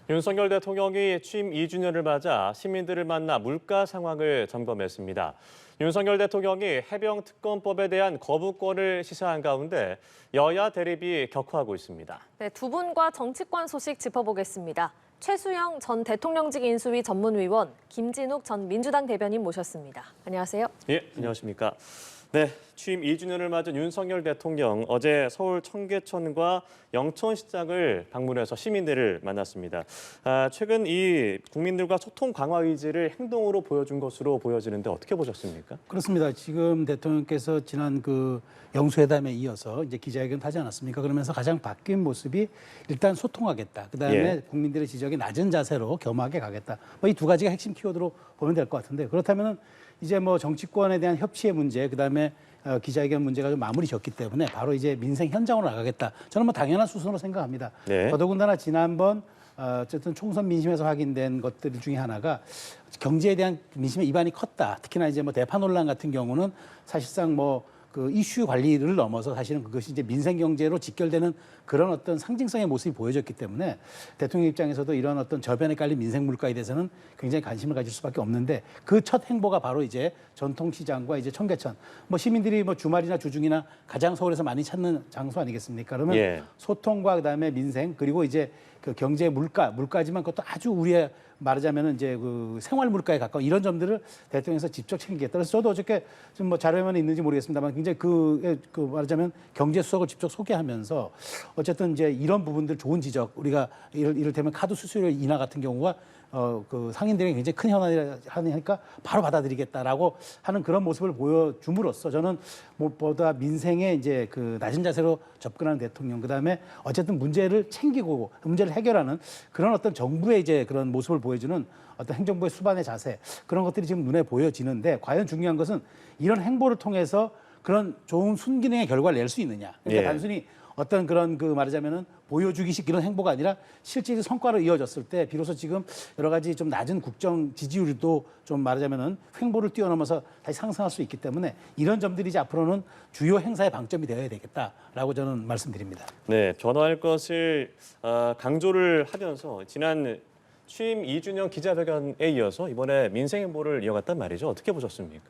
윤석열 대통령이 취임 2주년을 맞아 시민들을 만나 물가 상황을 점검했습니다. 윤석열 대통령이 해병특검법에 대한 거부권을 시사한 가운데 여야 대립이 격화하고 있습니다. 네, 두 분과 정치권 소식 짚어보겠습니다. 최수영 전 대통령직 인수위 전문위원, 김진욱 전 민주당 대변인 모셨습니다. 안녕하세요. 예, 안녕하십니까. 네, 취임 2주년을 맞은 윤석열 대통령 어제 서울 청계천과 영천시장을 방문해서 시민들을 만났습니다. 최근 이 국민들과 소통 강화 의지를 행동으로 보여준 것으로 보여지는데 어떻게 보셨습니까? 그렇습니다. 지금 대통령께서 지난 그 영수회담에 이어서 이제 기자회견 하지 않았습니까? 그러면서 가장 바뀐 모습이 일단 소통하겠다. 그다음에 국민들의 지적이 낮은 자세로 겸하게 가겠다. 이 두 가지가 핵심 키워드로 보면 될 것 같은데 그렇다면은 이제 뭐 정치권에 대한 협치의 문제, 그다음에 기자회견 문제가 좀 마무리 졌기 때문에 바로 이제 민생 현장으로 나가겠다. 저는 뭐 당연한 수순으로 생각합니다. 네. 더더군다나 지난번 어쨌든 총선 민심에서 확인된 것들 중에 하나가 경제에 대한 민심의 이반이 컸다. 특히나 이제 뭐 대파 논란 같은 경우는 사실상 뭐 그 이슈 관리를 넘어서 사실은 그것이 이제 민생 경제로 직결되는 그런 어떤 상징성의 모습이 보여졌기 때문에 대통령 입장에서도 이런 어떤 저변에 깔린 민생 물가에 대해서는 굉장히 관심을 가질 수밖에 없는데 그 첫 행보가 바로 이제 전통시장과 이제 청계천. 뭐 시민들이 뭐 주말이나 주중이나 가장 서울에서 많이 찾는 장소 아니겠습니까? 그러면 소통과 그다음에 민생 그리고 이제 그 경제 물가지만 그것도 아주 우리의 말하자면은 이제 그 생활 물가에 가까운 이런 점들을 대통령에서 직접 챙기겠다. 그래서 저도 어저께 좀 뭐 자료에만 있는지 모르겠습니다만 굉장히 그 말하자면 경제 수석을 직접 소개하면서 어쨌든 이제 이런 부분들 좋은 지적 우리가 이를테면 카드 수수료 인하 같은 경우가 그 상인들에게 굉장히 큰 현안이니까 바로 받아들이겠다라고 하는 그런 모습을 보여줌으로써 저는 무엇보다 민생에 이제 그 낮은 자세로 접근하는 대통령, 그다음에 어쨌든 문제를 챙기고 문제를 해결하는 그런 어떤 정부의 이제 그런 모습을 보여주는 어떤 행정부의 수반의 자세 그런 것들이 지금 눈에 보여지는데 과연 중요한 것은 이런 행보를 통해서 그런 좋은 순기능의 결과를 낼 수 있느냐. 그러니까 단순히 어떤 그런 그 말하자면은 보여주기식 이런 행보가 아니라 실질적 성과로 이어졌을 때 비로소 지금 여러 가지 좀 낮은 국정 지지율도 좀 말하자면은 횡보를 뛰어넘어서 다시 상승할 수 있기 때문에 이런 점들이 이제 앞으로는 주요 행사의 방점이 되어야 되겠다라고 저는 말씀드립니다. 네, 변화할 것을 강조를 하면서 지난 취임 2주년 기자회견에 이어서 이번에 민생 행보를 이어갔단 말이죠. 어떻게 보셨습니까?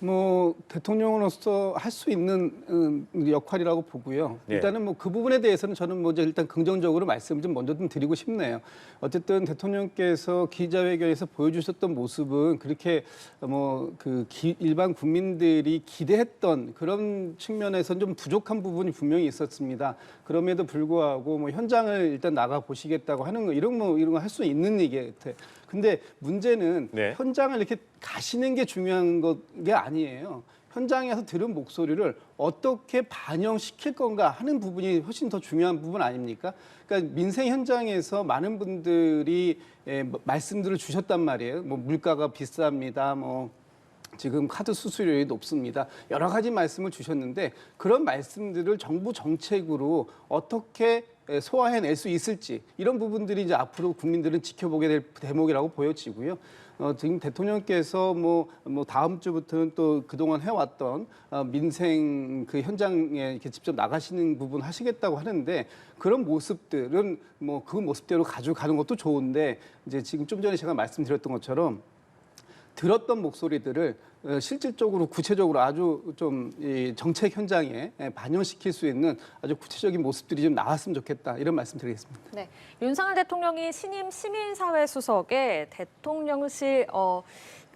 뭐 대통령으로서 할 수 있는 역할이라고 보고요. 일단은 뭐 그 부분에 대해서는 저는 뭐 이제 일단 긍정적으로 말씀 좀 먼저 좀 드리고 싶네요. 어쨌든 대통령께서 기자회견에서 보여주셨던 모습은 그렇게 뭐 그 일반 국민들이 기대했던 그런 측면에서는 좀 부족한 부분이 분명히 있었습니다. 그럼에도 불구하고 뭐 현장을 일단 나가 보시겠다고 하는 거 이런 거 할 수 있는 얘기 같아. 근데 문제는 현장을 이렇게 가시는 게 중요한 게 아니에요. 현장에서 들은 목소리를 어떻게 반영시킬 건가 하는 부분이 훨씬 더 중요한 부분 아닙니까? 그러니까 민생 현장에서 많은 분들이 말씀들을 주셨단 말이에요. 뭐 물가가 비쌉니다. 뭐 지금 카드 수수료율이 높습니다. 여러 가지 말씀을 주셨는데 그런 말씀들을 정부 정책으로 어떻게 소화해낼 수 있을지 이런 부분들이 이제 앞으로 국민들은 지켜보게 될 대목이라고 보여지고요. 지금 대통령께서 뭐 다음 주부터는 또 그동안 해왔던 민생 그 현장에 이렇게 직접 나가시는 부분 하시겠다고 하는데 그런 모습들은 뭐 그 모습대로 가져가는 것도 좋은데 이제 지금 좀 전에 제가 말씀드렸던 것처럼 들었던 목소리들을 실질적으로 구체적으로 아주 좀 이 정책 현장에 반영시킬 수 있는 아주 구체적인 모습들이 좀 나왔으면 좋겠다 이런 말씀드리겠습니다. 네, 윤석열 대통령이 신임 시민사회 수석에 대통령실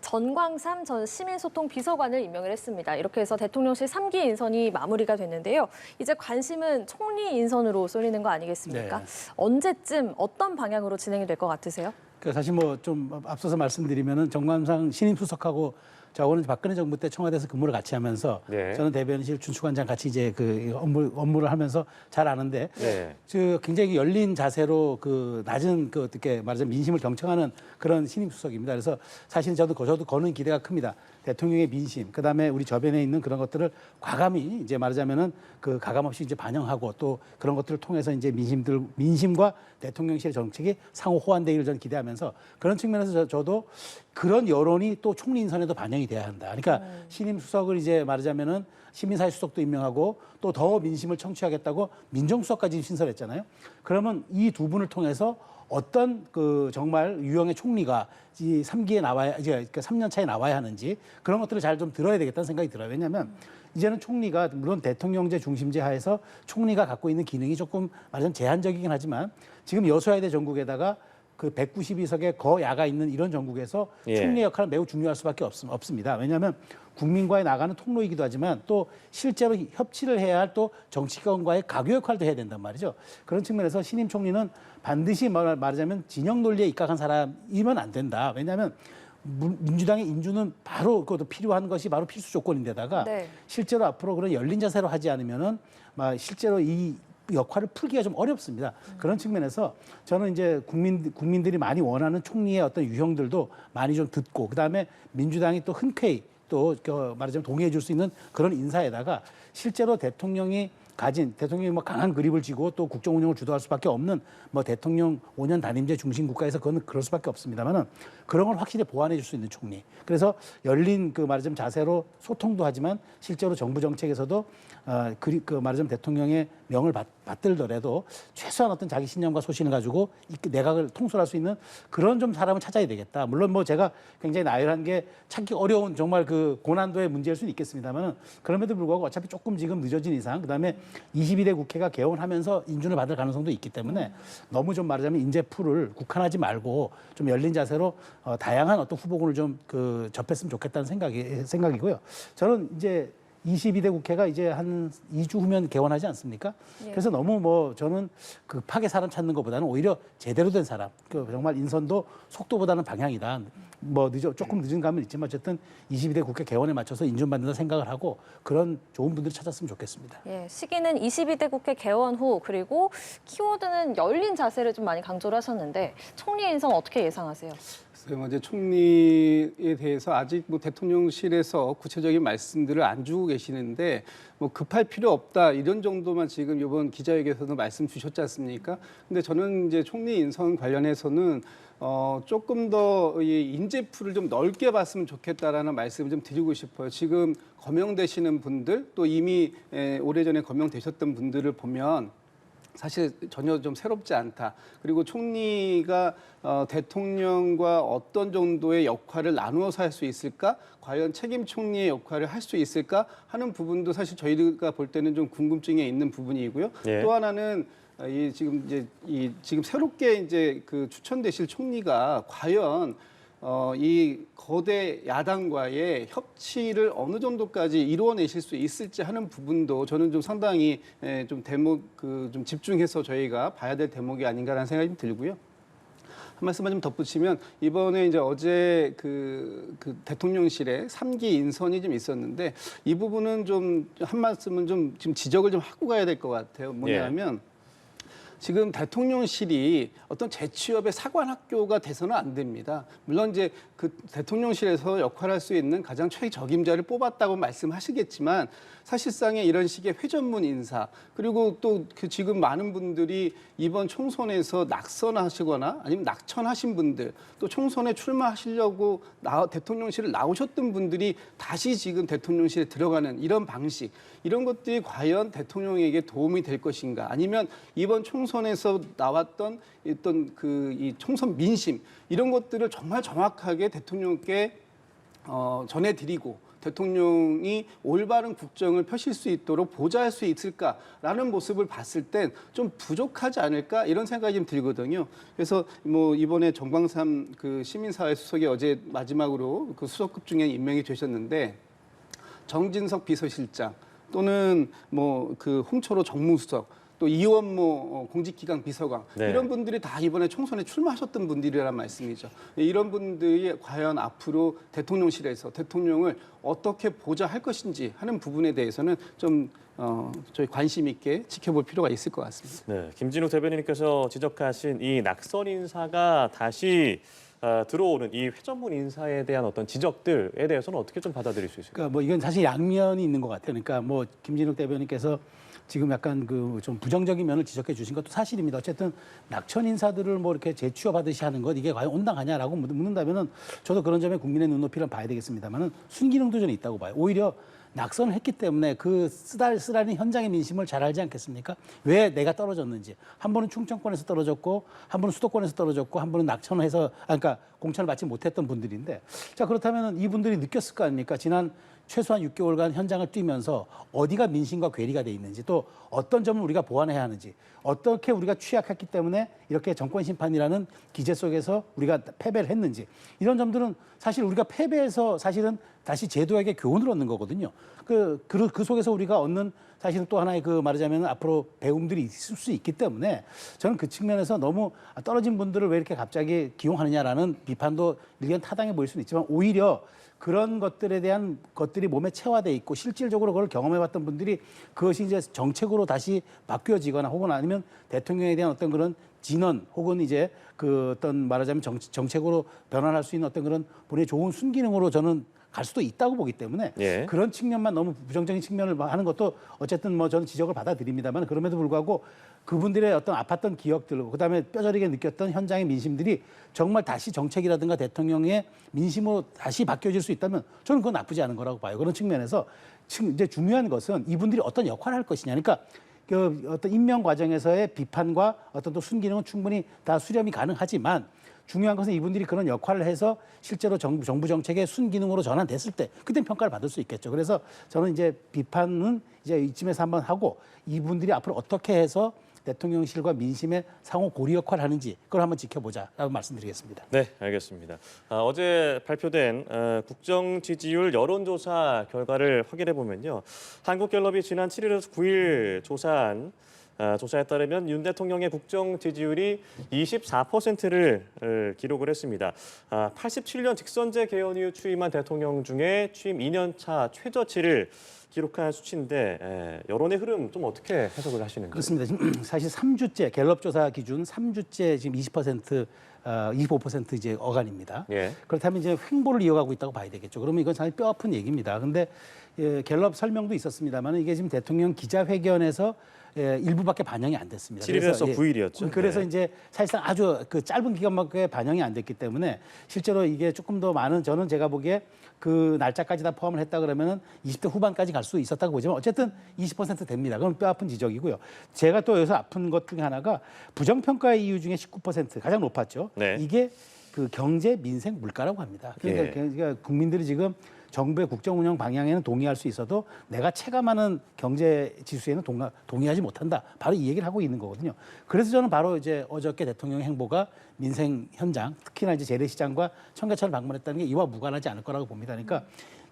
전광삼 전 시민소통 비서관을 임명을 했습니다. 이렇게 해서 대통령실 3기 인선이 마무리가 됐는데요. 이제 관심은 총리 인선으로 쏠리는 거 아니겠습니까? 언제쯤 어떤 방향으로 진행이 될 것 같으세요? 사실 뭐 좀 앞서서 말씀드리면은 정관상 신임 수석하고 저하고는 박근혜 정부 때 청와대에서 근무를 같이 하면서 저는 대변인실 준수관장 같이 이제 그 업무를 하면서 잘 아는데 그 굉장히 열린 자세로 그 낮은 그 어떻게 말하자면 민심을 경청하는 그런 신임 수석입니다. 그래서 사실 저도 거는 기대가 큽니다. 대통령의 민심, 그다음에 우리 저변에 있는 그런 것들을 과감히 이제 말하자면은 그 가감 없이 이제 반영하고 또 그런 것들을 통해서 이제 민심과 대통령실의 정책이 상호 호환되기를 저는 기대하면서 그런 측면에서 저도 그런 여론이 또 총리 인선에도 반영이 돼야 한다. 그러니까 신임 수석을 이제 말하자면은 시민사회 수석도 임명하고 또 더 민심을 청취하겠다고 민정수석까지 신설했잖아요. 그러면 이 두 분을 통해서 어떤 그 정말 유형의 총리가 이 3기에 나와야 이제 그러니까 3년 차에 나와야 하는지 그런 것들을 잘 좀 들어야 되겠다는 생각이 들어요. 왜냐하면 이제는 총리가 물론 대통령제 중심제 하에서 총리가 갖고 있는 기능이 조금 말하자면 제한적이긴 하지만 지금 여소야대 전국에다가 그 192석의 거야가 있는 이런 전국에서 예. 총리 역할은 매우 중요할 수밖에 없습니다. 왜냐하면 국민과의 나가는 통로이기도 하지만 또 실제로 협치를 해야 할 또 정치권과의 가교 역할도 해야 된단 말이죠. 그런 측면에서 신임 총리는 반드시 말하자면 진영 논리에 입각한 사람이면 안 된다. 왜냐하면 민주당의 인주는 바로 그것도 필요한 것이 바로 필수 조건인데다가 네. 실제로 앞으로 그런 열린 자세로 하지 않으면은 실제로 이 역할을 풀기가 좀 어렵습니다. 그런 측면에서 저는 이제 국민들이 많이 원하는 총리의 어떤 유형들도 많이 좀 듣고 그다음에 민주당이 또 흔쾌히 또 말하자면 동의해 줄 수 있는 그런 인사에다가 실제로 대통령이 뭐 강한 그립을 쥐고 또 국정 운영을 주도할 수밖에 없는 뭐 대통령 5년 단임제 중심 국가에서 그건 그럴 수밖에 없습니다만은 그런 걸 확실히 보완해 줄 수 있는 총리. 그래서 열린 그 말하자면 자세로 소통도 하지만 실제로 정부 정책에서도 그 말하자면 대통령의 명을 받들더라도 최소한 어떤 자기 신념과 소신을 가지고 내각을 통솔할 수 있는 그런 좀 사람을 찾아야 되겠다. 물론 뭐 제가 굉장히 나열한 게 찾기 어려운 정말 그 고난도의 문제일 수는 있겠습니다만은 그럼에도 불구하고 어차피 조금 지금 늦어진 이상 그다음에 22대 국회가 개원하면서 인준을 받을 가능성도 있기 때문에 너무 좀 말하자면 인재풀을 국한하지 말고 좀 열린 자세로 다양한 어떤 후보군을 좀 접했으면 좋겠다는 생각이고요. 저는 이제 22대 국회가 이제 한 2주 후면 개원하지 않습니까? 예. 그래서 너무 뭐 저는 급하게 사람 찾는 것보다는 오히려 제대로 된 사람, 정말 인선도 속도보다는 방향이다. 뭐 조금 늦은 감은 있지만 어쨌든 22대 국회 개원에 맞춰서 인준받는다 생각을 하고 그런 좋은 분들을 찾았으면 좋겠습니다. 예, 시기는 22대 국회 개원 후 그리고 키워드는 열린 자세를 좀 많이 강조를 하셨는데 총리 인선 어떻게 예상하세요? 이제 총리에 대해서 아직 뭐 대통령실에서 구체적인 말씀들을 안 주고 계시는데 뭐 급할 필요 없다 이런 정도만 지금 이번 기자회견에서도 말씀 주셨지 않습니까? 근데 저는 이제 총리 인선 관련해서는 조금 더 이 인재풀을 좀 넓게 봤으면 좋겠다라는 말씀을 좀 드리고 싶어요. 지금 거명되시는 분들 또 이미 오래전에 거명되셨던 분들을 보면 사실 전혀 좀 새롭지 않다. 그리고 총리가 대통령과 어떤 정도의 역할을 나누어서 할 수 있을까? 과연 책임 총리의 역할을 할 수 있을까? 하는 부분도 사실 저희가 볼 때는 좀 궁금증이 있는 부분이고요. 예. 또 하나는 지금 새롭게 이제 그 추천되실 총리가 과연 이 거대 야당과의 협치를 어느 정도까지 이루어내실 수 있을지 하는 부분도 저는 좀 상당히 좀 좀 집중해서 저희가 봐야 될 대목이 아닌가라는 생각이 좀 들고요. 한 말씀만 좀 덧붙이면 이번에 이제 어제 그 대통령실에 3기 인선이 좀 있었는데 이 부분은 좀 한 말씀은 좀 지금 지적을 좀 하고 가야 될 것 같아요. 뭐냐면 지금 대통령실이 어떤 재취업의 사관학교가 돼서는 안 됩니다. 물론 이제 그 대통령실에서 역할할 수 있는 가장 최적임자를 뽑았다고 말씀하시겠지만 사실상의 이런 식의 회전문 인사 그리고 또 그 지금 많은 분들이 이번 총선에서 낙선하시거나 아니면 낙천하신 분들 또 총선에 출마하시려고 대통령실을 나오셨던 분들이 다시 지금 대통령실에 들어가는 이런 방식 이런 것들이 과연 대통령에게 도움이 될 것인가 아니면 이번 총선에서 나왔던 어떤 이 총선 민심 이런 것들을 정말 정확하게 대통령께 전해드리고 대통령이 올바른 국정을 펴실 수 있도록 보좌할 수 있을까라는 모습을 봤을 땐 좀 부족하지 않을까 이런 생각이 좀 들거든요. 그래서 뭐 이번에 정광삼 그 시민사회 수석이 어제 마지막으로 그 수석급 중에 임명이 되셨는데 정진석 비서실장 또는 뭐 그 홍철호 정무수석 또 이원모 공직기강 비서관 네. 이런 분들이 다 이번에 총선에 출마하셨던 분들이란 말씀이죠. 이런 분들이 과연 앞으로 대통령실에서 대통령을 어떻게 보좌할 것인지 하는 부분에 대해서는 좀 저희 관심 있게 지켜볼 필요가 있을 것 같습니다. 네, 김진욱 대변인께서 지적하신 이 낙선 인사가 다시 들어오는 이 회전문 인사에 대한 어떤 지적들에 대해서는 어떻게 좀 받아들일 수 있을까요? 그러니까 뭐 이건 사실 양면이 있는 것 같아요. 그러니까 뭐 김진욱 대변인께서 지금 약간 그 좀 부정적인 면을 지적해 주신 것도 사실입니다. 어쨌든 낙천 인사들을 뭐 이렇게 재취업하듯이 하는 것 이게 과연 온당하냐라고 묻는다면은 저도 그런 점에 국민의 눈높이를 봐야 되겠습니다만은 순기능도 저는 있다고 봐요. 오히려 낙선을 했기 때문에 그 쓰라린 현장의 민심을 잘 알지 않겠습니까? 왜 내가 떨어졌는지. 한 번은 충청권에서 떨어졌고, 한 번은 수도권에서 떨어졌고, 한 번은 낙천해서, 그러니까 공천을 받지 못했던 분들인데, 자, 그렇다면 이분들이 느꼈을 거 아닙니까? 지난 최소한 6개월간 현장을 뛰면서 어디가 민심과 괴리가 돼 있는지, 또 어떤 점을 우리가 보완해야 하는지, 어떻게 우리가 취약했기 때문에 이렇게 정권 심판이라는 기제 속에서 우리가 패배를 했는지, 이런 점들은 사실 우리가 패배해서 사실은 다시 제도에게 교훈을 얻는 거거든요. 그 속에서 우리가 얻는 사실은 또 하나의 그 말하자면 앞으로 배움들이 있을 수 있기 때문에 저는 그 측면에서 너무 떨어진 분들을 왜 이렇게 갑자기 기용하느냐라는 비판도 일견 타당해 보일 수는 있지만, 오히려 그런 것들에 대한 것들이 몸에 체화돼 있고 실질적으로 그걸 경험해봤던 분들이 그것이 이제 정책으로 다시 바뀌어지거나 혹은 아니면 대통령에 대한 어떤 그런 진언 혹은 이제 그 어떤 말하자면 정책으로 변환할 수 있는 어떤 그런 본인의 좋은 순기능으로 저는 갈 수도 있다고 보기 때문에 예. 그런 측면만 너무 부정적인 측면을 하는 것도 어쨌든 뭐 저는 지적을 받아들입니다만, 그럼에도 불구하고 그분들의 어떤 아팠던 기억들, 그다음에 뼈저리게 느꼈던 현장의 민심들이 정말 다시 정책이라든가 대통령의 민심으로 다시 바뀌어질 수 있다면 저는 그건 나쁘지 않은 거라고 봐요. 그런 측면에서 이제 중요한 것은 이분들이 어떤 역할을 할 것이냐. 그러니까 그 어떤 임명 과정에서의 비판과 어떤 또 순기능은 충분히 다 수렴이 가능하지만, 중요한 것은 이분들이 그런 역할을 해서 실제로 정부 정책의 순기능으로 전환됐을 때 그때 평가를 받을 수 있겠죠. 그래서 저는 이제 비판은 이제 이쯤에서 한번 하고, 이분들이 앞으로 어떻게 해서 대통령실과 민심의 상호 고리 역할을 하는지 그걸 한번 지켜보자라고 말씀드리겠습니다. 네, 알겠습니다. 어제 발표된 국정 지지율 여론조사 결과를 확인해 보면요, 한국갤럽이 지난 7일에서 9일 조사한 조사에 따르면 윤 대통령의 국정 지지율이 24%를 기록을 했습니다. 87년 직선제 개헌 이후 취임한 대통령 중에 취임 2년 차 최저치를 기록한 수치인데, 여론의 흐름 좀 어떻게 해석을 하시는지? 그렇습니다. 지금 사실 3주째 갤럽 조사 기준 3주째 지금 20% 25% 이제 어간입니다. 예. 그렇다면 이제 횡보를 이어가고 있다고 봐야 되겠죠. 그러면 이건 사실 뼈아픈 얘기입니다. 근데 갤럽 설명도 있었습니다만, 이게 지금 대통령 기자회견에서 일부밖에 반영이 안 됐습니다. 7일에서 그래서 9일이었죠. 그래서 네. 이제 사실상 아주 그 짧은 기간밖에 반영이 안 됐기 때문에 실제로 이게 조금 더 많은, 저는 제가 보기에 그 날짜까지 다 포함을 했다 그러면은 20대 후반까지 갈 수 있었다고 보지만 어쨌든 20% 됩니다. 그건 뼈아픈 지적이고요. 제가 또 여기서 아픈 것 중에 하나가 부정평가의 이유 중에 19% 가장 높았죠. 네. 이게 그 경제, 민생, 물가라고 합니다. 그러니까, 예. 그러니까 국민들이 지금 정부의 국정 운영 방향에는 동의할 수 있어도 내가 체감하는 경제 지수에는 동의하지 못한다. 바로 이 얘기를 하고 있는 거거든요. 그래서 저는 바로 이제 어저께 대통령의 행보가 민생 현장, 특히나 이제 재래시장과 청계천을 방문했다는 게 이와 무관하지 않을 거라고 봅니다. 그러니까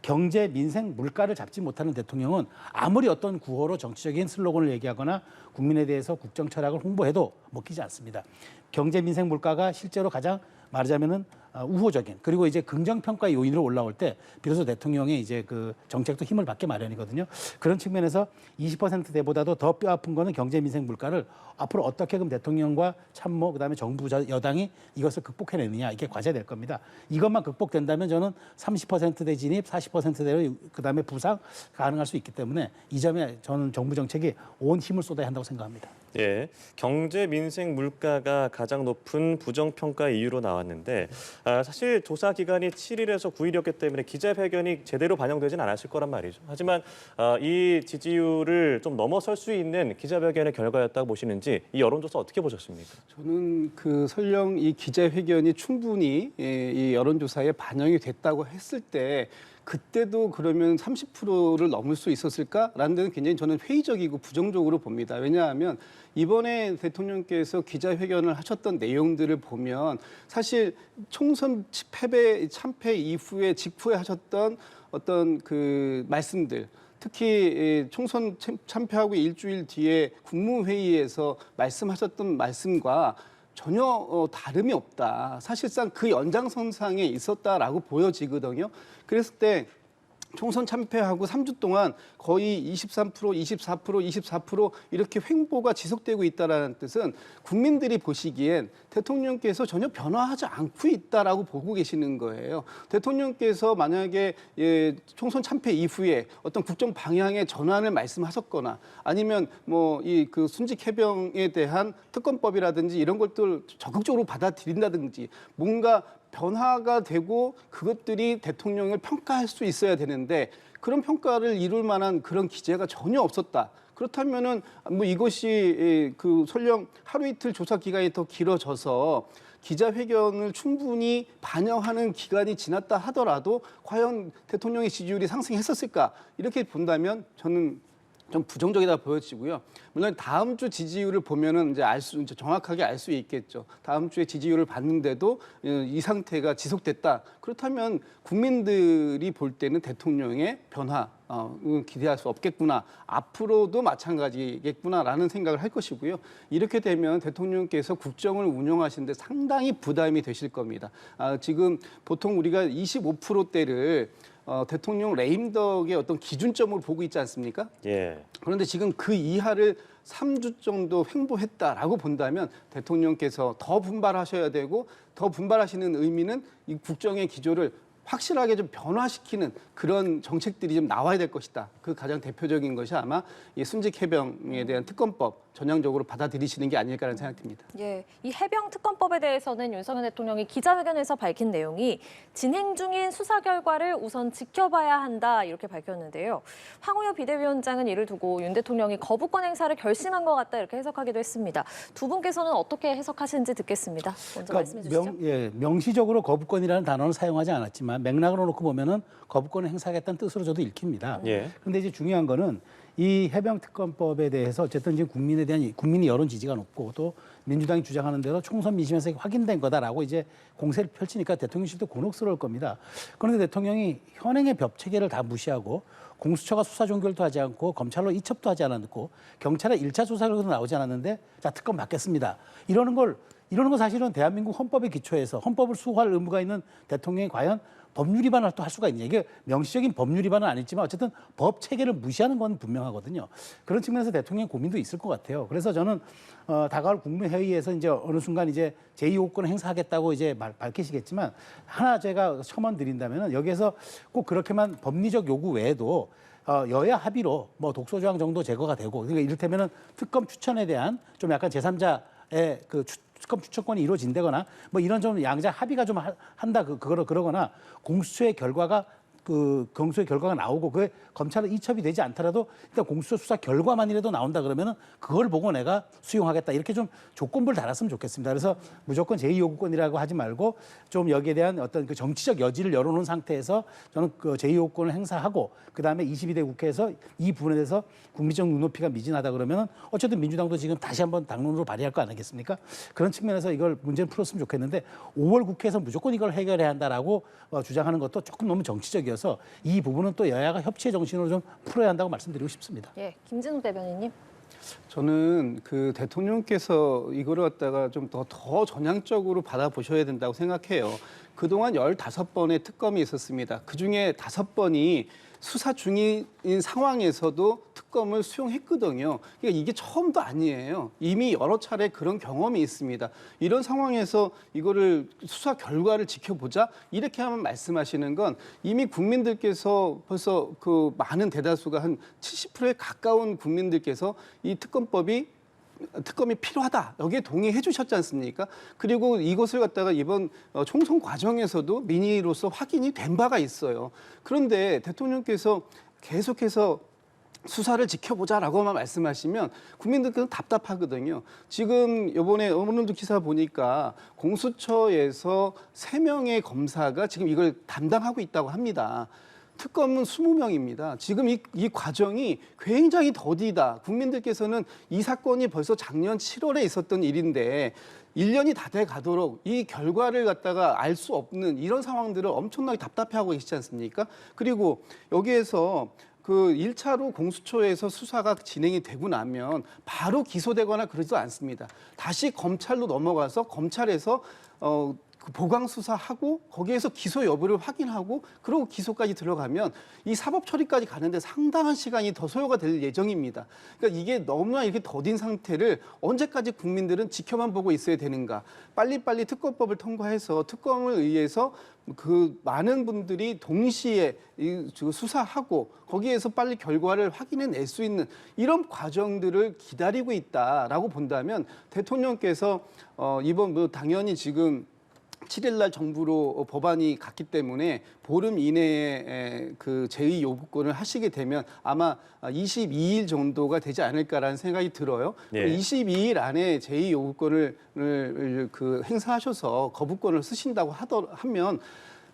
경제, 민생, 물가를 잡지 못하는 대통령은 아무리 어떤 구호로 정치적인 슬로건을 얘기하거나 국민에 대해서 국정 철학을 홍보해도 먹히지 않습니다. 경제, 민생, 물가가 실제로 가장 말하자면은 우호적인, 그리고 이제 긍정평가 요인으로 올라올 때 비로소 대통령의 이제 그 정책도 힘을 받게 마련이거든요. 그런 측면에서 20%대보다도 더 뼈아픈 거는 경제, 민생, 물가를 앞으로 어떻게 그럼 대통령과 참모 그다음에 정부 여당이 이것을 극복해내느냐, 이게 과제될 겁니다. 이것만 극복된다면 저는 30%대 진입, 40%대로 그다음에 부상 가능할 수 있기 때문에 이 점에 저는 정부 정책이 온 힘을 쏟아야 한다고 생각합니다. 예, 경제, 민생, 물가가 가장 높은 부정평가 이유로 나왔는데, 사실 조사 기간이 7일에서 9일이었기 때문에 기자회견이 제대로 반영되진 않았을 거란 말이죠. 하지만 이 지지율을 좀 넘어설 수 있는 기자회견의 결과였다고 보시는지, 이 여론조사 어떻게 보셨습니까? 저는 그 설령 이 기자회견이 충분히 이 여론조사에 반영이 됐다고 했을 때 그때도 그러면 30%를 넘을 수 있었을까라는 데는 굉장히 저는 회의적이고 부정적으로 봅니다. 왜냐하면 이번에 대통령께서 기자회견을 하셨던 내용들을 보면 사실 총선 참패 이후에 직후에 하셨던 어떤 그 말씀들, 특히 총선 참패하고 일주일 뒤에 국무회의에서 말씀하셨던 말씀과 전혀 다름이 없다. 사실상 그 연장선상에 있었다라고 보여지거든요. 그랬을 때 총선 참패하고 3주 동안 거의 23%, 24% 이렇게 횡보가 지속되고 있다는 뜻은 국민들이 보시기엔 대통령께서 전혀 변화하지 않고 있다라고 보고 계시는 거예요. 대통령께서 만약에 총선 참패 이후에 어떤 국정 방향의 전환을 말씀하셨거나 아니면 뭐 이 그 순직 해병에 대한 특검법이라든지 이런 것들 적극적으로 받아들인다든지 뭔가 변화가 되고 그것들이 대통령을 평가할 수 있어야 되는데 그런 평가를 이룰 만한 그런 기재가 전혀 없었다. 그렇다면은 뭐 이것이 그 설령 하루 이틀 조사 기간이 더 길어져서 기자회견을 충분히 반영하는 기간이 지났다 하더라도 과연 대통령의 지지율이 상승했었을까? 이렇게 본다면 저는 좀 부정적이다 보여지고요. 물론 다음 주 지지율을 보면은 이제 정확하게 알 수 있겠죠. 다음 주에 지지율을 봤는데도 이 상태가 지속됐다. 그렇다면 국민들이 볼 때는 대통령의 변화 기대할 수 없겠구나. 앞으로도 마찬가지겠구나라는 생각을 할 것이고요. 이렇게 되면 대통령께서 국정을 운영하시는데 상당히 부담이 되실 겁니다. 지금 보통 우리가 25%대를 대통령 레임덕의 어떤 기준점으로 보고 있지 않습니까? 예. 그런데 지금 그 이하를 3주 정도 횡보했다라고 본다면 대통령께서 더 분발하셔야 되고 더 분발하시는 의미는 이 국정의 기조를 확실하게 좀 변화시키는 그런 정책들이 좀 나와야 될 것이다. 그 가장 대표적인 것이 아마 이 순직 해병에 대한 특검법 전향적으로 받아들이시는 게 아닐까라는 생각이 듭니다. 예, 이 해병 특검법에 대해서는 윤석열 대통령이 기자회견에서 밝힌 내용이 진행 중인 수사 결과를 우선 지켜봐야 한다 이렇게 밝혔는데요. 황우여 비대위원장은 이를 두고 윤 대통령이 거부권 행사를 결심한 것 같다 이렇게 해석하기도 했습니다. 두 분께서는 어떻게 해석하시는지 듣겠습니다. 먼저 말씀해 주시죠. 명시적으로 거부권이라는 단어는 사용하지 않았지만 맥락으로 놓고 보면은 거부권을 행사하겠다는 뜻으로 저도 읽힙니다. 예. 그런데 이제 중요한 거는 이 해병 특검법에 대해서 어쨌든 지금 국민의 여론 지지가 높고 또 민주당이 주장하는 대로 총선 민심에서 확인된 거다라고 이제 공세를 펼치니까 대통령실도 곤혹스러울 겁니다. 그런데 대통령이 현행의 법 체계를 다 무시하고 공수처가 수사 종결도 하지 않고 검찰로 이첩도 하지 않았고 경찰의 1차 조사 결과도 나오지 않았는데 자 특검 받겠습니다. 이러는 건 사실은 대한민국 헌법의 기초에서 헌법을 수호할 의무가 있는 대통령이 과연 법률 위반을 또 할 수가 있냐. 이게 명시적인 법률 위반은 아니지만 어쨌든 법 체계를 무시하는 건 분명하거든요. 그런 측면에서 대통령 고민도 있을 것 같아요. 그래서 저는 다가올 국무회의에서 이제 어느 순간 이제 제2호권을 행사하겠다고 이제 밝히시겠지만 하나 제가 첨언 드린다면은 여기에서 꼭 그렇게만 법리적 요구 외에도 여야 합의로 뭐 독소 조항 정도 제거가 되고 그러니까 이를테면은 특검 추천에 대한 좀 약간 제3자의 그 특검 추천권이 이루어진다거나 뭐 이런 좀 양자 합의가 좀 한다 그러거나 공수처의 결과가 나오고 그게 검찰로 이첩이 되지 않더라도 일단 공수처 수사 결과만이라도 나온다 그러면은 그걸 보고 내가 수용하겠다 이렇게 좀 조건부를 달았으면 좋겠습니다. 그래서 무조건 제2요구권이라고 하지 말고 좀 여기에 대한 어떤 그 정치적 여지를 열어놓은 상태에서 저는 그 제2요구권을 행사하고 그 다음에 22대 국회에서 이 부분에 대해서 국민적 눈높이가 미진하다 그러면은 어쨌든 민주당도 지금 다시 한번 당론으로 발의할 거 아니겠습니까? 그런 측면에서 이걸 문제를 풀었으면 좋겠는데 5월 국회에서 무조건 이걸 해결해야 한다라고 주장하는 것도 조금 너무 정치적이어서 이 부분은 또 여야가 협치의 정신으로 좀 풀어야 한다고 말씀드리고 싶습니다. 예, 김진욱 대변인님. 저는 그 대통령께서 이거를 갖다가 좀 더 전향적으로 받아보셔야 된다고 생각해요. 그동안 15번의 특검이 있었습니다. 그중에 5번이 수사 중인 상황에서도 특검을 수용했거든요. 그러니까 이게 처음도 아니에요. 이미 여러 차례 그런 경험이 있습니다. 이런 상황에서 이거를 수사 결과를 지켜보자 이렇게 하면 말씀하시는 건 이미 국민들께서 벌써 그 많은 대다수가 한 70%에 가까운 국민들께서 이 특검이 필요하다. 여기에 동의해 주셨지 않습니까? 그리고 이것을 갖다가 이번 총선 과정에서도 민의로서 확인이 된 바가 있어요. 그런데 대통령께서 계속해서 수사를 지켜보자라고만 말씀하시면 국민들께서 답답하거든요. 지금 이번에 오늘도 기사 보니까 공수처에서 3명의 검사가 지금 이걸 담당하고 있다고 합니다. 특검은 20명입니다. 지금 이 과정이 굉장히 더디다. 국민들께서는 이 사건이 벌써 작년 7월에 있었던 일인데 1년이 다 돼 가도록 이 결과를 갖다가 알 수 없는 이런 상황들을 엄청나게 답답해하고 계시지 않습니까? 그리고 여기에서 그 1차로 공수처에서 수사가 진행이 되고 나면 바로 기소되거나 그러지도 않습니다. 다시 검찰로 넘어가서 검찰에서 그 보강 수사하고 거기에서 기소 여부를 확인하고 그리고 기소까지 들어가면 이 사법 처리까지 가는데 상당한 시간이 더 소요가 될 예정입니다. 그러니까 이게 너무나 이렇게 더딘 상태를 언제까지 국민들은 지켜만 보고 있어야 되는가? 빨리빨리 특검법을 통과해서 특검을 의해서 그 많은 분들이 동시에 수사하고 거기에서 빨리 결과를 확인해낼 수 있는 이런 과정들을 기다리고 있다라고 본다면 대통령께서 이번 당연히 지금 27일 날 정부로 법안이 갔기 때문에 보름 이내에 그 제의 요구권을 하시게 되면 아마 22일 정도가 되지 않을까라는 생각이 들어요. 예. 22일 안에 제의 요구권을 그 행사하셔서 거부권을 쓰신다고 하면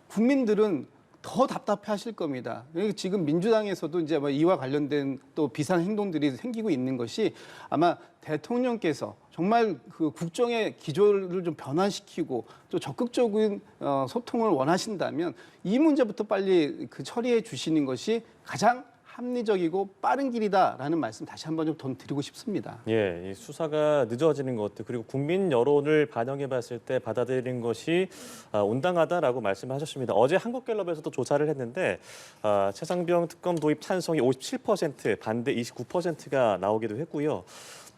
국민들은 더 답답해하실 겁니다. 지금 민주당에서도 이제 이와 관련된 또 비상 행동들이 생기고 있는 것이 아마 대통령께서 정말 그 국정의 기조를 좀 변화시키고 또 적극적인 소통을 원하신다면 이 문제부터 빨리 그 처리해 주시는 것이 가장 합리적이고 빠른 길이다라는 말씀 다시 한번 좀 더 드리고 싶습니다. 예, 이 수사가 늦어지는 것들 그리고 국민 여론을 반영해봤을 때 받아들이는 것이 온당하다라고 말씀하셨습니다. 어제 한국갤럽에서도 조사를 했는데 최상병 특검 도입 찬성이 57%, 반대 29%가 나오기도 했고요.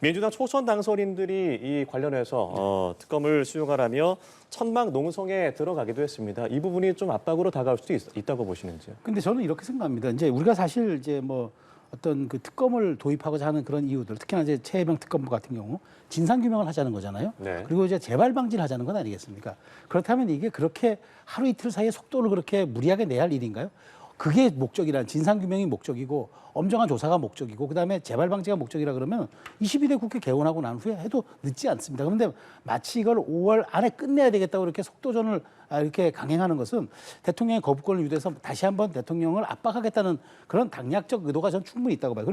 민주당 초선 당선인들이 이 관련해서 특검을 수용하라며 천막 농성에 들어가기도 했습니다. 이 부분이 좀 압박으로 다가올 수도 있다고 보시는지요? 근데 저는 이렇게 생각합니다. 이제 우리가 사실 이제 뭐 어떤 그 특검을 도입하고자 하는 그런 이유들, 특히나 이제 최혜병 특검부 같은 경우 진상 규명을 하자는 거잖아요. 네. 그리고 이제 재발 방지를 하자는 건 아니겠습니까? 그렇다면 이게 그렇게 하루 이틀 사이에 속도를 그렇게 무리하게 내야 할 일인가요? 그게 목적이란 진상 규명이 목적이고 엄정한 조사가 목적이고 그다음에 재발 방지가 목적이라 그러면 22대 국회 개원하고 난 후에 해도 늦지 않습니다. 그런데 마치 이걸 5월 안에 끝내야 되겠다고 이렇게 속도전을 이렇게 강행하는 것은 대통령의 거부권을 유도해서 다시 한번 대통령을 압박하겠다는 그런 당략적 의도가 저는 충분히 있다고 봐요.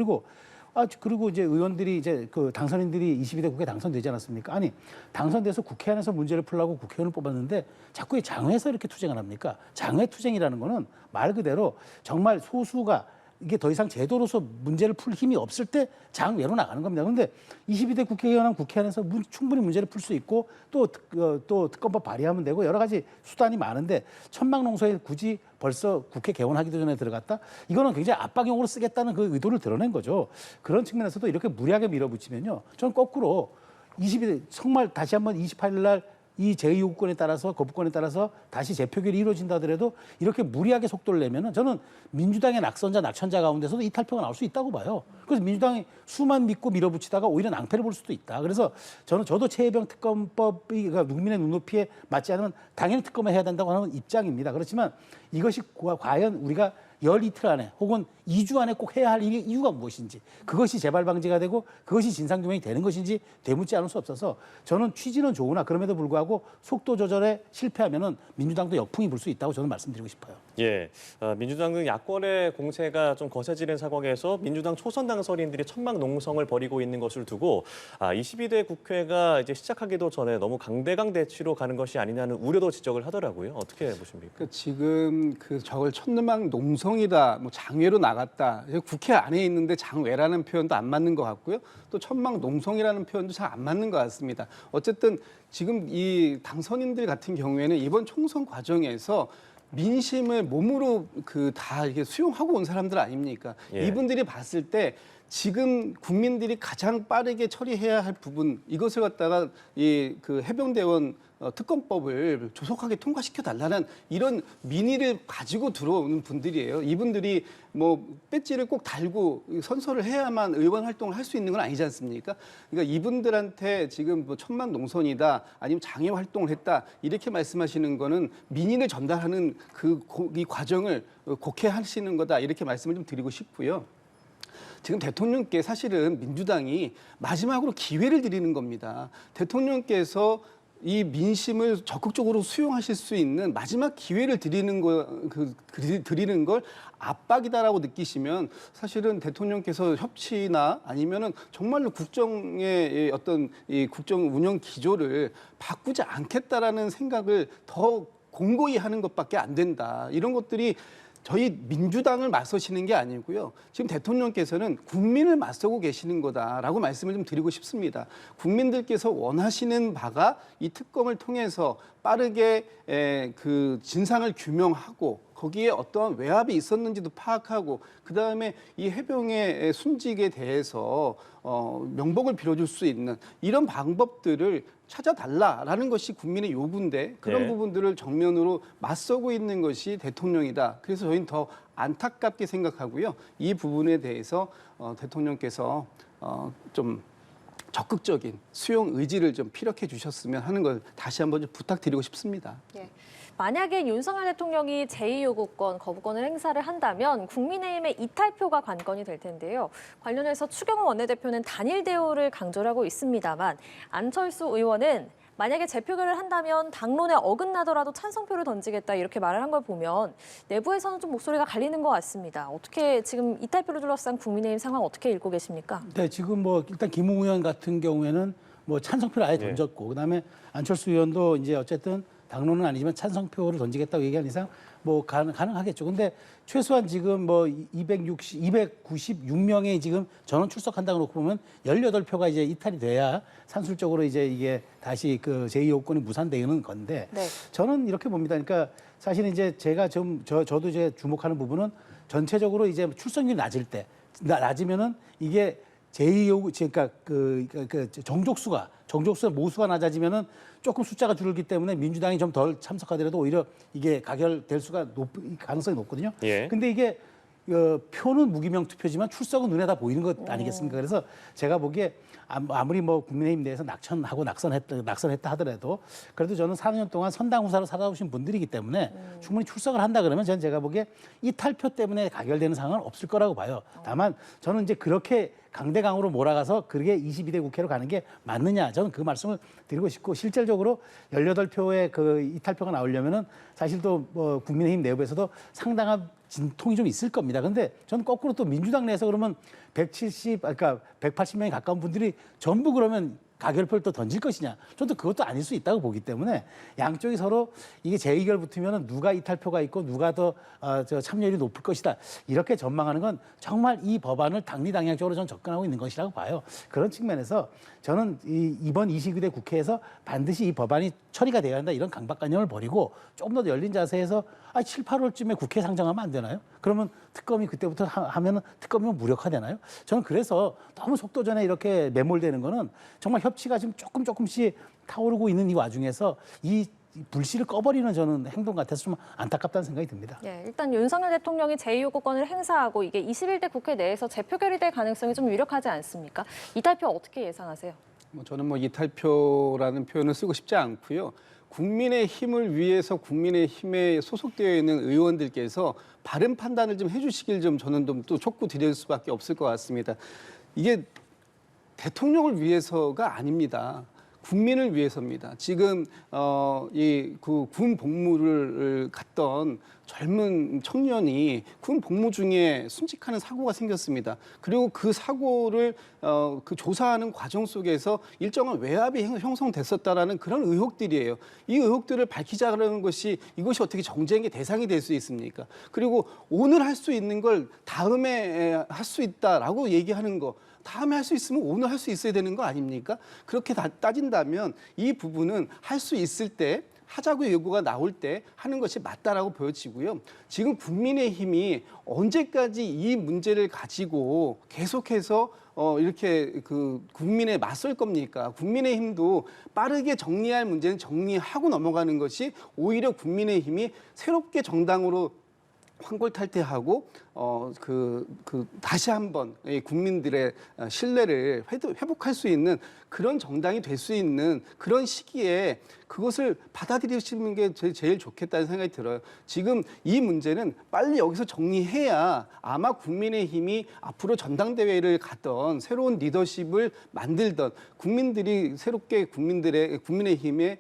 그리고 이제 의원들이 이제 그 당선인들이 22대 국회 당선되지 않았습니까? 아니, 당선돼서 국회 안에서 문제를 풀려고 국회의원을 뽑았는데 자꾸 이 장외에서 이렇게 투쟁을 합니까? 장외 투쟁이라는 거는 말 그대로 정말 소수가 이게 더 이상 제도로서 문제를 풀 힘이 없을 때 장외로 나가는 겁니다. 그런데 22대 국회의원은 국회 안에서 충분히 문제를 풀 수 있고 또 특검법 발의하면 되고 여러 가지 수단이 많은데 천막농소에 굳이 벌써 국회 개원하기도 전에 들어갔다? 이거는 굉장히 압박용으로 쓰겠다는 그 의도를 드러낸 거죠. 그런 측면에서도 이렇게 무리하게 밀어붙이면요. 저는 거꾸로 22대 정말 다시 한번 28일 날 이 제의 요구권에 따라서 거부권에 따라서 다시 재표결이 이루어진다 하더라도 이렇게 무리하게 속도를 내면은 저는 민주당의 낙천자 가운데서도 이탈표가 나올 수 있다고 봐요. 그래서 민주당이 수만 믿고 밀어붙이다가 오히려 낭패를 볼 수도 있다. 그래서 저도 최혜병 특검법이 그러니까 국민의 눈높이에 맞지 않으면 당연히 특검을 해야 된다고 하는 입장입니다. 그렇지만 이것이 과연 우리가 열 이틀 안에 혹은 2주 안에 꼭 해야 할 이유가 무엇인지 그것이 재발 방지가 되고 그것이 진상규명이 되는 것인지 되묻지 않을 수 없어서 저는 취지는 좋으나 그럼에도 불구하고 속도 조절에 실패하면은 민주당도 역풍이 불 수 있다고 저는 말씀드리고 싶어요. 예, 민주당 등 야권의 공세가 좀 거세지는 상황에서 민주당 초선 당선인들이 천막 농성을 벌이고 있는 것을 두고 22대 국회가 이제 시작하기도 전에 너무 강대강 대치로 가는 것이 아니냐는 우려도 지적을 하더라고요. 어떻게 보십니까? 그러니까 지금 저걸 천막 농성이다, 뭐 장외로 나갔다. 국회 안에 있는데 장외라는 표현도 안 맞는 것 같고요. 또 천막 농성이라는 표현도 잘 안 맞는 것 같습니다. 어쨌든 지금 이 당선인들 같은 경우에는 이번 총선 과정에서 민심을 몸으로 다 이렇게 수용하고 온 사람들 아닙니까? 예. 이분들이 봤을 때 지금 국민들이 가장 빠르게 처리해야 할 부분 이것을 갖다가 그 해병대원 특검법을 조속하게 통과시켜 달라는 이런 민의를 가지고 들어오는 분들이에요. 이분들이 뭐 배지를 꼭 달고 선서를 해야만 의원 활동을 할 수 있는 건 아니지 않습니까? 그러니까 이분들한테 지금 뭐 천막 농선이다 아니면 장애 활동을 했다 이렇게 말씀하시는 거는 민의를 전달하는 이 과정을 곡해하시는 거다 이렇게 말씀을 좀 드리고 싶고요. 지금 대통령께 사실은 민주당이 마지막으로 기회를 드리는 겁니다. 대통령께서 이 민심을 적극적으로 수용하실 수 있는 마지막 기회를 드리는 걸 압박이다라고 느끼시면 사실은 대통령께서 협치나 아니면은 정말로 국정의 어떤 이 국정 운영 기조를 바꾸지 않겠다라는 생각을 더 공고히 하는 것밖에 안 된다. 이런 것들이 저희 민주당을 맞서시는 게 아니고요. 지금 대통령께서는 국민을 맞서고 계시는 거다라고 말씀을 좀 드리고 싶습니다. 국민들께서 원하시는 바가 이 특검을 통해서 빠르게 그 진상을 규명하고 거기에 어떠한 외압이 있었는지도 파악하고 그다음에 이 해병의 순직에 대해서 명복을 빌어줄 수 있는 이런 방법들을 찾아달라라는 것이 국민의 요구인데 그런 네. 부분들을 정면으로 맞서고 있는 것이 대통령이다. 그래서 저희는 더 안타깝게 생각하고요. 이 부분에 대해서 대통령께서 좀 적극적인 수용 의지를 좀 피력해 주셨으면 하는 걸 다시 한번 좀 부탁드리고 싶습니다. 예. 만약에 윤석열 대통령이 제2요구권 거부권을 행사를 한다면 국민의힘의 이탈표가 관건이 될 텐데요. 관련해서 추경호 원내대표는 단일 대우를 강조를 하고 있습니다만 안철수 의원은 만약에 재표결을 한다면 당론에 어긋나더라도 찬성표를 던지겠다 이렇게 말을 한 걸 보면 내부에서는 좀 목소리가 갈리는 것 같습니다. 어떻게 지금 이탈표를 둘러싼 국민의힘 상황 어떻게 읽고 계십니까? 네, 지금 뭐 일단 김웅 의원 같은 경우에는 뭐 찬성표를 아예 던졌고 그다음에 안철수 의원도 이제 어쨌든 당론은 아니지만 찬성표를 던지겠다고 얘기한 이상 뭐 가능하겠죠. 근데 최소한 지금 뭐 296명의 지금 전원 출석한다고 놓고 보면 18표가 이제 이탈이 돼야 산술적으로 이제 이게 다시 그 제2요건이 무산되는 건데 네. 저는 이렇게 봅니다. 그러니까 사실은 이제 제가 좀 저도 이제 주목하는 부분은 전체적으로 이제 출석률이 낮으면은 이게 제2요구 그러니까 그 정족수가 모수가 낮아지면은 조금 숫자가 줄기 때문에 민주당이 좀 덜 참석하더라도 오히려 이게 가결될 가능성이 높거든요. 예. 근데 이게 표는 무기명 투표지만 출석은 눈에 다 보이는 것 아니겠습니까? 그래서 제가 보기에 아무리 뭐 국민의힘 내에서 낙선했다 하더라도 그래도 저는 4년 동안 선당 후사로 살아오신 분들이기 때문에 충분히 출석을 한다 그러면 저는 제가 보기에 이탈표 때문에 가결되는 상황은 없을 거라고 봐요. 다만 저는 이제 그렇게 강대강으로 몰아가서 그게 22대 국회로 가는 게 맞느냐 저는 그 말씀을 드리고 싶고 실질적으로 18표의 그 이탈표가 나오려면은 사실 또 뭐 국민의힘 내부에서도 상당한 진통이 좀 있을 겁니다. 근데 저는 거꾸로 또 민주당 내에서 그러면 180명에 가까운 분들이 전부 그러면 가결표를 또 던질 것이냐. 저도 그것도 아닐 수 있다고 보기 때문에 양쪽이 서로 이게 재의결 붙으면 누가 이탈표가 있고 누가 더 참여율이 높을 것이다. 이렇게 전망하는 건 정말 이 법안을 당리당략적으로 저는 접근하고 있는 것이라고 봐요. 그런 측면에서 저는 이번 22대 국회에서 반드시 이 법안이 처리가 되어야 한다. 이런 강박관념을 버리고 조금 더 열린 자세에서 7, 8월쯤에 국회 상정하면 안 되나요? 그러면 특검이 그때부터 하면은 특검이면 무력화되나요? 저는 그래서 너무 속도전에 이렇게 매몰되는 거는 정말 협치가 지금 조금씩 타오르고 있는 이 와중에서 이 불씨를 꺼버리는 저는 행동 같아서 좀 안타깝다는 생각이 듭니다. 예, 일단 윤석열 대통령이 제2요구권을 행사하고 이게 21대 국회 내에서 재표결이 될 가능성이 좀 유력하지 않습니까? 이탈표 어떻게 예상하세요? 저는 뭐 이탈표라는 표현을 쓰고 싶지 않고요. 국민의힘을 위해서 국민의힘에 소속되어 있는 의원들께서 바른 판단을 좀 해주시길 좀 저는 좀 또 촉구 드릴 수밖에 없을 것 같습니다. 이게 대통령을 위해서가 아닙니다. 국민을 위해서입니다. 지금 이 그 군 복무를 갔던 젊은 청년이 군 복무 중에 순직하는 사고가 생겼습니다. 그리고 그 사고를 그 조사하는 과정 속에서 일정한 외압이 형성됐었다라는 그런 의혹들이에요. 이 의혹들을 밝히자는 것이 이것이 어떻게 정쟁의 대상이 될 수 있습니까? 그리고 오늘 할 수 있는 걸 다음에 할 수 있다라고 얘기하는 거. 다음에 할 수 있으면 오늘 할 수 있어야 되는 거 아닙니까? 그렇게 따진다면 이 부분은 할 수 있을 때 하자고 요구가 나올 때 하는 것이 맞다라고 보여지고요. 지금 국민의힘이 언제까지 이 문제를 가지고 계속해서 이렇게 그 국민에 맞설 겁니까? 국민의힘도 빠르게 정리할 문제는 정리하고 넘어가는 것이 오히려 국민의힘이 새롭게 정당으로 환골탈태하고 다시 한번 국민들의 신뢰를 회복할 수 있는 그런 정당이 될 수 있는 그런 시기에 그것을 받아들이시는 게 제일 좋겠다는 생각이 들어요. 지금 이 문제는 빨리 여기서 정리해야 아마 국민의힘이 앞으로 전당대회를 갔던 새로운 리더십을 만들던 국민들이 새롭게 국민의힘의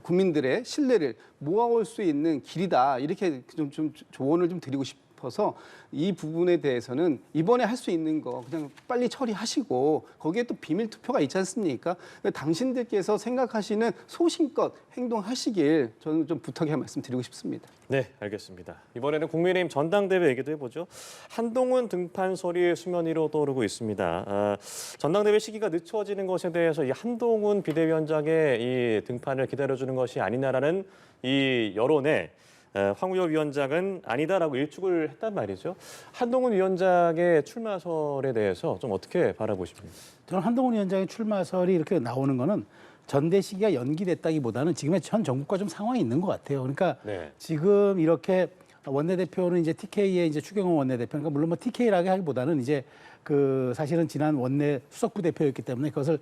국민들의 신뢰를 모아올 수 있는 길이다. 이렇게 좀 조언을 좀 드리고 싶어서 이 부분에 대해서는 이번에 할 수 있는 거 그냥 빨리 처리하시고 거기에 또 비밀 투표가 있지 않습니까? 당신들께서 생각하시는 소신껏 행동하시길 저는 좀 부탁의 말씀 드리고 싶습니다. 네, 알겠습니다. 이번에는 국민의힘 전당대회 얘기도 해보죠. 한동훈 등판 소리 수면 위로 떠오르고 있습니다. 전당대회 시기가 늦춰지는 것에 대해서 이 한동훈 비대위원장의 이 등판을 기다려주는 것이 아니냐라는 이 여론에 황우여 위원장은 아니다라고 일축을 했단 말이죠. 한동훈 위원장의 출마설에 대해서 좀 어떻게 바라보십니까? 저는 한동훈 위원장의 출마설이 이렇게 나오는 거는 전대 시기가 연기됐다기보다는 지금의 현 정부과 좀 상황이 있는 것 같아요. 그러니까 네. 지금 이렇게 원내대표는 이제 TK의 이제 추경호 원내대표, 그러니까 물론 뭐 TK라고 하기보다는 이제 그 사실은 지난 원내 수석부 대표였기 때문에 그것을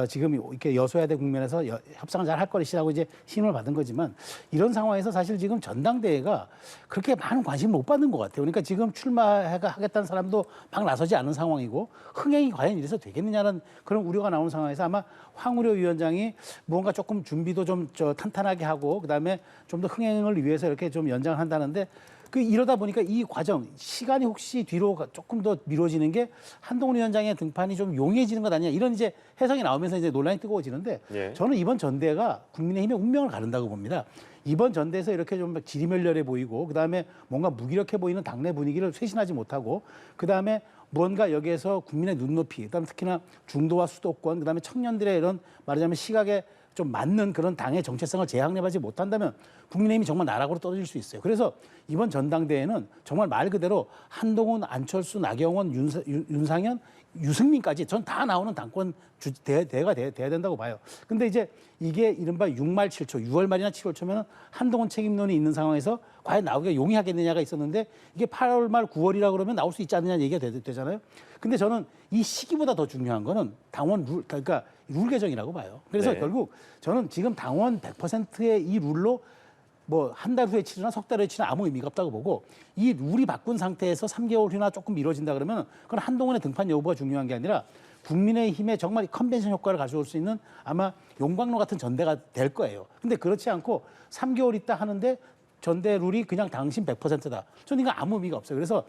지금 이렇게 여소야대 국면에서 협상을 잘 할 것이라고 이제 신임을 받은 거지만 이런 상황에서 사실 지금 전당대회가 그렇게 많은 관심을 못 받는 것 같아요. 그러니까 지금 출마하겠다는 사람도 막 나서지 않은 상황이고 흥행이 과연 이래서 되겠느냐는 그런 우려가 나오는 상황에서 아마 황우려 위원장이 무언가 조금 준비도 좀 탄탄하게 하고 그다음에 좀 더 흥행을 위해서 이렇게 좀 연장을 한다는데 이러다 보니까 이 과정, 시간이 혹시 뒤로 조금 더 미뤄지는 게 한동훈 위원장의 등판이 좀 용이해지는 것 아니냐 이런 이제 해석이 나오면서 이제 논란이 뜨거워지는데 예. 저는 이번 전대가 국민의힘의 운명을 가른다고 봅니다. 이번 전대에서 이렇게 좀 지리멸렬해 보이고 그다음에 뭔가 무기력해 보이는 당내 분위기를 쇄신하지 못하고 그다음에 무언가 여기에서 국민의 눈높이, 그다음에 특히나 중도와 수도권, 그다음에 청년들의 이런 말하자면 시각에 좀 맞는 그런 당의 정체성을 재확립하지 못한다면 국민의힘이 정말 나락으로 떨어질 수 있어요. 그래서 이번 전당대회는 정말 말 그대로 한동훈, 안철수, 나경원, 윤상현, 유승민까지 전 다 나오는 당권 대회가 돼야 된다고 봐요. 근데 이제 이게 이른바 6말 7초, 6월 말이나 7월 초면 한동훈 책임론이 있는 상황에서 과연 나오기가 용이하겠느냐가 있었는데 이게 8월 말 9월이라 그러면 나올 수 있지 않느냐 얘기가 되잖아요. 근데 저는 이 시기보다 더 중요한 거는 당원 룰, 그러니까 룰 개정이라고 봐요. 그래서 네. 결국 저는 지금 당원 100%의 이 룰로 뭐 한 달 후에 치르나 석 달 후에 치르나 아무 의미가 없다고 보고 이 룰이 바꾼 상태에서 3개월 후나 조금 미뤄진다 그러면 그건 한동훈의 등판 여부가 중요한 게 아니라 국민의힘에 정말 컨벤션 효과를 가져올 수 있는 아마 용광로 같은 전대가 될 거예요. 근데 그렇지 않고 3개월 있다 하는데 전대 룰이 그냥 당신 100%다. 저는 이거 아무 의미가 없어요. 그래서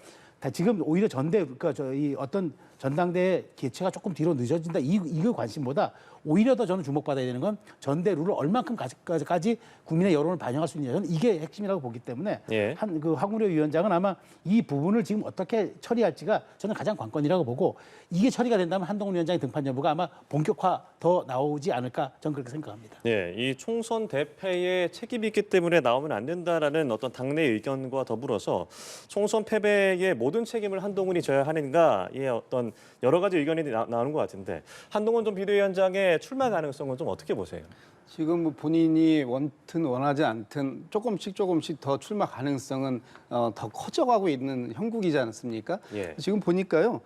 지금 오히려 전대, 그러니까 이 어떤 전당대회 개최가 조금 뒤로 늦어진다. 이거 관심보다 오히려 더 저는 주목받아야 되는 건 전대 룰을 얼만큼까지 국민의 여론을 반영할 수 있느냐. 저는 이게 핵심이라고 보기 때문에 예. 황우려 위원장은 아마 이 부분을 지금 어떻게 처리할지가 저는 가장 관건이라고 보고 이게 처리가 된다면 한동훈 위원장의 등판 여부가 아마 본격화 더 나오지 않을까 저는 그렇게 생각합니다. 예, 이 총선 대패에 책임이 있기 때문에 나오면 안 된다라는 어떤 당내 의견과 더불어서 총선 패배의 모든 책임을 한동훈이 져야 하는가의 어떤 여러 가지 의견이 나오는 것 같은데 한동훈 전 비대위원장의 출마 가능성은 좀 어떻게 보세요? 지금 뭐 본인이 원튼 원하지 않든 조금씩 더 출마 가능성은 더 커져가고 있는 형국이지 않습니까? 예. 지금 보니까요,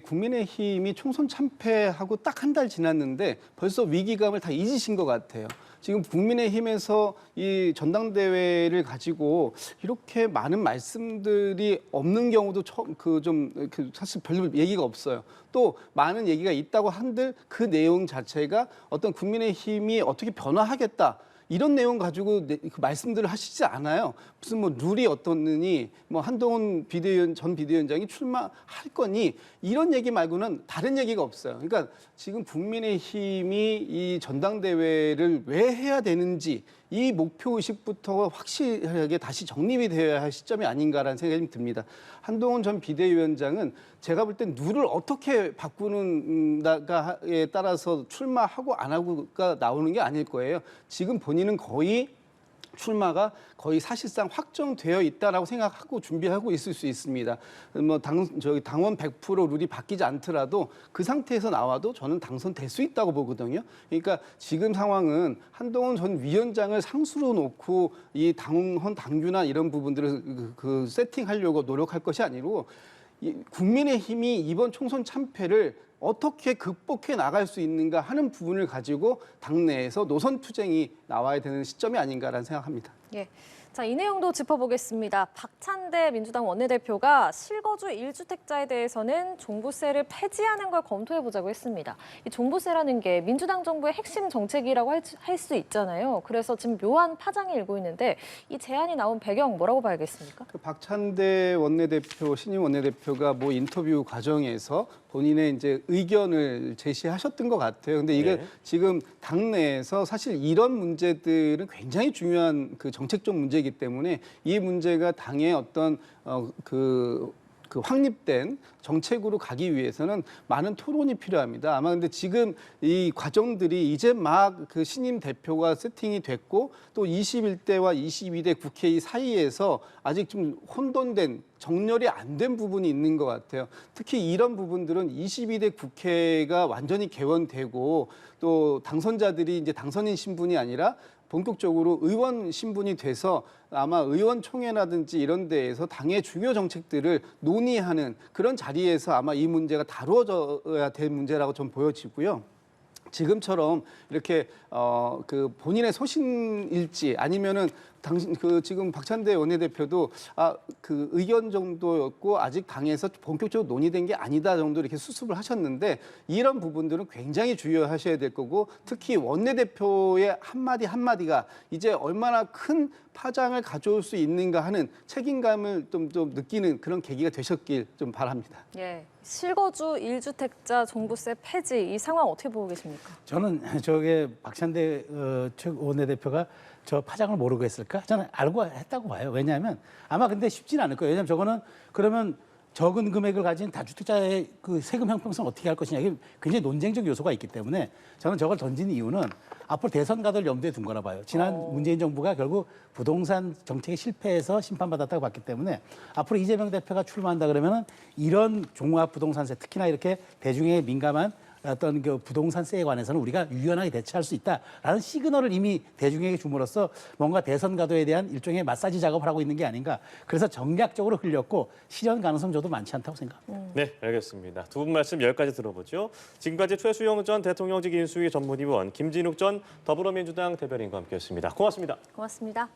국민의힘이 총선 참패하고 딱 한 달 지났는데 벌써 위기감을 다 잊으신 것 같아요. 지금 국민의힘에서 이 전당대회를 가지고 이렇게 많은 말씀들이 없는 경우도 사실 별로 얘기가 없어요. 또 많은 얘기가 있다고 한들 그 내용 자체가 어떤 국민의힘이 어떻게 변화하겠다. 이런 내용 가지고 그 말씀들을 하시지 않아요. 무슨 뭐 룰이 어떻느니, 뭐 한동훈 전 비대위원장이 출마할 거니 이런 얘기 말고는 다른 얘기가 없어요. 그러니까 지금 국민의힘이 이 전당대회를 왜 해야 되는지 이 목표 의식부터 확실하게 다시 정립이 되어야 할 시점이 아닌가라는 생각이 좀 듭니다. 한동훈 전 비대위원장은 제가 볼 땐 룰을 어떻게 바꾸는가에 따라서 출마하고 안 하고가 나오는 게 아닐 거예요. 지금 본인은 거의 출마가 거의 사실상 확정되어 있다라고 생각하고 준비하고 있을 수 있습니다. 뭐 당원 100% 룰이 바뀌지 않더라도 그 상태에서 나와도 저는 당선될 수 있다고 보거든요. 그러니까 지금 상황은 한동훈 전 위원장을 상수로 놓고 이 당원 당규나 이런 부분들을 그 세팅하려고 노력할 것이 아니고 국민의힘이 이번 총선 참패를 어떻게 극복해 나갈 수 있는가 하는 부분을 가지고 당내에서 노선 투쟁이 나와야 되는 시점이 아닌가라는 생각합니다. 예. 자, 이 내용도 짚어보겠습니다. 박찬대 민주당 원내대표가 실거주 1주택자에 대해서는 종부세를 폐지하는 걸 검토해보자고 했습니다. 이 종부세라는 게 민주당 정부의 핵심 정책이라고 할 수 있잖아요. 그래서 지금 묘한 파장이 일고 있는데 이 제안이 나온 배경 뭐라고 봐야겠습니까? 박찬대 원내대표, 신임 원내대표가 뭐 인터뷰 과정에서 본인의 이제 의견을 제시하셨던 것 같아요. 근데 이게 네. 지금 당내에서 사실 이런 문제들은 굉장히 중요한 그 정책적 문제이기 때문에 이 문제가 당의 어떤 그 확립된 정책으로 가기 위해서는 많은 토론이 필요합니다. 아마 근데 지금 이 과정들이 이제 막 그 신임 대표가 세팅이 됐고 또 21대와 22대 국회 사이에서 아직 좀 혼돈된 정렬이 안 된 부분이 있는 것 같아요. 특히 이런 부분들은 22대 국회가 완전히 개원되고 또 당선자들이 이제 당선인 신분이 아니라 본격적으로 의원 신분이 돼서 아마 의원총회라든지 이런 데에서 당의 중요 정책들을 논의하는 그런 자리에서 아마 이 문제가 다루어져야 될 문제라고 좀 보여지고요. 지금처럼 이렇게 그 본인의 소신일지 아니면은 당신 그 지금 박찬대 원내대표도 그 의견 정도였고 아직 당에서 본격적으로 논의된 게 아니다 정도 이렇게 수습을 하셨는데 이런 부분들은 굉장히 주의하셔야 될 거고 특히 원내대표의 한마디 한마디가 이제 얼마나 큰 파장을 가져올 수 있는가 하는 책임감을 좀 느끼는 그런 계기가 되셨길 좀 바랍니다. 예, 실거주 1주택자 종부세 폐지 이 상황 어떻게 보고 계십니까? 저는 저게 박찬대 원내대표가 저 파장을 모르고 했을까? 저는 알고 했다고 봐요. 왜냐하면 아마 근데 쉽지는 않을 거예요. 왜냐하면 저거는 그러면 적은 금액을 가진 다주택자의 그 세금 형평성 어떻게 할 것이냐 이게 굉장히 논쟁적 요소가 있기 때문에 저는 저걸 던진 이유는 앞으로 대선 가도를 염두에 둔 거라 봐요. 지난 문재인 정부가 결국 부동산 정책에 실패해서 심판받았다고 봤기 때문에 앞으로 이재명 대표가 출마한다 그러면은 이런 종합 부동산세 특히나 이렇게 대중에 민감한 어떤 그 부동산세에 관해서는 우리가 유연하게 대처할 수 있다라는 시그널을 이미 대중에게 줌으로써 뭔가 대선 가도에 대한 일종의 마사지 작업을 하고 있는 게 아닌가. 그래서 전략적으로 흘렸고 실현 가능성 저도 많지 않다고 생각합니다. 네, 알겠습니다. 두 분 말씀 여기까지 들어보죠. 지금까지 최수영 전 대통령직 인수위 전문위원, 김진욱 전 더불어민주당 대변인과 함께했습니다. 고맙습니다. 고맙습니다.